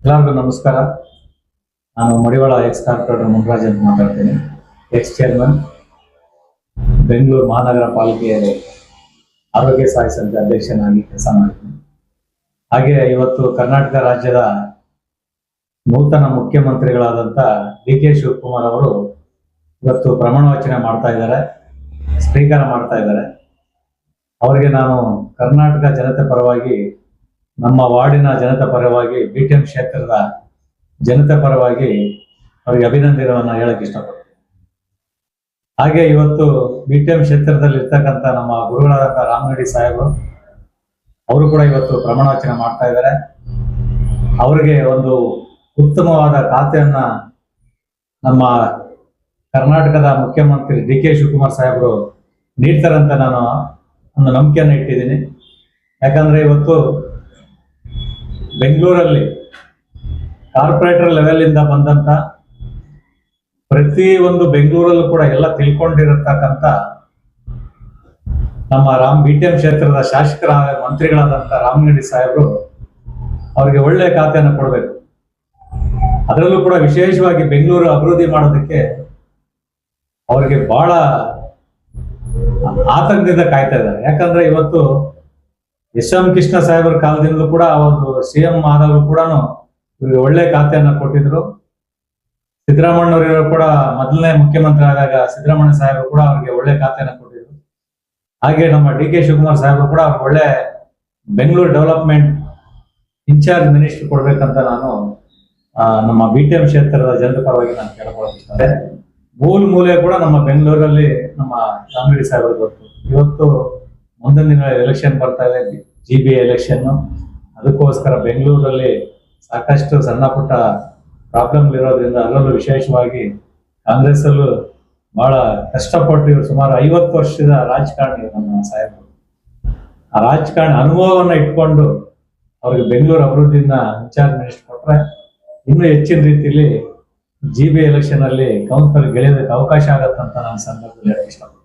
ಎಲ್ಲರಿಗೂ ನಮಸ್ಕಾರ. ನಾನು ಮಡಿವಾಳ ಎಕ್ಸ್ ಕಾರ್ಪೊರೇಟರ್ ಮುನ್ರಾಜ್ ಅಂತ ಮಾತಾಡ್ತೀನಿ. ಎಕ್ಸ್ ಚೇರ್ಮನ್, ಬೆಂಗಳೂರು ಮಹಾನಗರ ಪಾಲಿಕೆಯಲ್ಲಿ ಆರೋಗ್ಯ ಸಹಾಯ ಸಮಿತಿ ಅಧ್ಯಕ್ಷನಾಗಿ ಕೆಲಸ ಮಾಡಿದ್ದೀನಿ. ಹಾಗೆ ಇವತ್ತು ಕರ್ನಾಟಕ ರಾಜ್ಯದ ನೂತನ ಮುಖ್ಯಮಂತ್ರಿಗಳಾದಂಥ ಡಿ.ಕೆ. ಶಿವಕುಮಾರ್ ಅವರು ಇವತ್ತು ಪ್ರಮಾಣ ವಚನ ಮಾಡ್ತಾ ಇದ್ದಾರೆ, ಸ್ವೀಕಾರ ಮಾಡ್ತಾ ಇದ್ದಾರೆ. ಅವರಿಗೆ ನಾನು ಕರ್ನಾಟಕ ಜನತೆ ಪರವಾಗಿ, ನಮ್ಮ ವಾರ್ಡಿನ ಜನತೆ ಪರವಾಗಿ, BTM ಕ್ಷೇತ್ರದ ಜನತೆ ಪರವಾಗಿ ಅವರಿಗೆ ಅಭಿನಂದನೆಯನ್ನು ಹೇಳಕ್ಕೆ ಇಷ್ಟಪಡ್ತೀನಿ. ಹಾಗೆ ಇವತ್ತು BTM ಕ್ಷೇತ್ರದಲ್ಲಿ ಇರ್ತಕ್ಕಂಥ ನಮ್ಮ ಗುರುಗಳಾದಂಥ ರಾಮನಗಡಿ ಸಾಹೇಬರು ಅವರು ಕೂಡ ಇವತ್ತು ಪ್ರಮಾಣ ವಚನ ಮಾಡ್ತಾ ಇದ್ದಾರೆ. ಅವರಿಗೆ ಒಂದು ಉತ್ತಮವಾದ ಖಾತೆಯನ್ನ ನಮ್ಮ ಕರ್ನಾಟಕದ ಮುಖ್ಯಮಂತ್ರಿ ಡಿ.ಕೆ. ಶಿವಕುಮಾರ್ ಸಾಹೇಬರು ನೀಡ್ತಾರಂತ ನಾನು ಒಂದು ನಂಬಿಕೆಯನ್ನು ಇಟ್ಟಿದ್ದೀನಿ. ಯಾಕಂದ್ರೆ ಇವತ್ತು ಬೆಂಗಳೂರಲ್ಲಿ ಕಾರ್ಪೊರೇಟರ್ ಲೆವೆಲ್ ಇಂದ ಬಂದಂತ ಪ್ರತಿ ಒಂದು ಬೆಂಗಳೂರಲ್ಲೂ ಕೂಡ ಎಲ್ಲ ತಿಳ್ಕೊಂಡಿರತಕ್ಕಂಥ ನಮ್ಮ BTM ಕ್ಷೇತ್ರದ ಶಾಸಕರ ಮಂತ್ರಿಗಳಾದಂಥ ರಾಮನಗಡಿ ಸಾಹೇಬರು ಅವರಿಗೆ ಒಳ್ಳೆ ಖಾತೆಯನ್ನು ಕೊಡಬೇಕು. ಅದರಲ್ಲೂ ಕೂಡ ವಿಶೇಷವಾಗಿ ಬೆಂಗಳೂರು ಅಭಿವೃದ್ಧಿ ಮಾಡೋದಕ್ಕೆ ಅವರಿಗೆ ಬಹಳ ಆತಂಕದಿಂದ ಕಾಯ್ತಾ ಇದ್ದಾರೆ. ಯಾಕಂದ್ರೆ ಇವತ್ತು ಎಸ್.ಎಂ. ಕೃಷ್ಣ ಸಾಹೇಬರ ಕಾಲದಿಂದಲೂ ಕೂಡ ಅವರು CM ಆದಾಗಲೂ ಕೂಡ ಇವರಿಗೆ ಒಳ್ಳೆ ಖಾತೆಯನ್ನ ಕೊಟ್ಟಿದ್ರು. ಸಿದ್ದರಾಮಣ್ಣವರು ಕೂಡ ಮೊದಲನೇ ಮುಖ್ಯಮಂತ್ರಿ ಆದಾಗ ಸಿದ್ದರಾಮಣ್ಣ ಸಾಹೇಬರು ಕೂಡ ಅವರಿಗೆ ಒಳ್ಳೆ ಖಾತೆಯನ್ನ ಕೊಟ್ಟಿದ್ರು. ಹಾಗೆ ನಮ್ಮ ಡಿ.ಕೆ. ಶಿವಕುಮಾರ್ ಸಾಹೇಬರು ಕೂಡ ಅವ್ರಿಗೆ ಒಳ್ಳೆ ಬೆಂಗಳೂರು ಡೆವಲಪ್ಮೆಂಟ್ ಇನ್ಚಾರ್ಜ್ ಮಿನಿಸ್ಟರ್ ಕೊಡ್ಬೇಕಂತ ನಾನು ನಮ್ಮ BTM ಕ್ಷೇತ್ರದ ಜನರ ಪರವಾಗಿ ನಾನು ಕೇಳಬಹುದು. ಮೂಲೆ ಕೂಡ ನಮ್ಮ ಬೆಂಗಳೂರಲ್ಲಿ ನಮ್ಮ ರಾಮನಗಡಿ ಸಾಹೇಬರು ಗೊತ್ತು. ಇವತ್ತು ಮುಂದಿನ ದಿನ ಎಲೆಕ್ಷನ್ ಬರ್ತಾ ಇದೆ, GB ಎಲೆಕ್ಷನ್. ಅದಕ್ಕೋಸ್ಕರ ಬೆಂಗಳೂರಲ್ಲಿ ಸಾಕಷ್ಟು ಸಣ್ಣ ಪುಟ್ಟ ಪ್ರಾಬ್ಲಮ್ ಇರೋದ್ರಿಂದ ಅದರಲ್ಲೂ ವಿಶೇಷವಾಗಿ ಕಾಂಗ್ರೆಸ್ ಅಲ್ಲೂ ಬಹಳ ಕಷ್ಟಪಟ್ಟು ಇವರು ಸುಮಾರು 50 ವರ್ಷದ ರಾಜಕಾರಣಿ ನಮ್ಮ ಸಾಹೇಬರು. ಆ ರಾಜಕಾರಣ ಅನುಭವವನ್ನ ಇಟ್ಕೊಂಡು ಅವ್ರಿಗೆ ಬೆಂಗಳೂರು ಅಭಿವೃದ್ಧಿನ ಇನ್ಚಾರ್ಜ್ ಮಿನಿಸ್ಟರ್ ಕೊಟ್ರೆ ಇನ್ನೂ ಹೆಚ್ಚಿನ ರೀತಿಯಲ್ಲಿ GB ಎಲೆಕ್ಷನ್ ಅಲ್ಲಿ ಕೌನ್ಸಿಲರ್ ಗೆಳೆಯೋದಕ್ಕೆ ಅವಕಾಶ ಆಗತ್ತಂತ ನಾನು ಸಂದರ್ಭದಲ್ಲಿ ಹೇಳಕ್ಕೆ ಇಷ್ಟಪಡ್ತೀನಿ.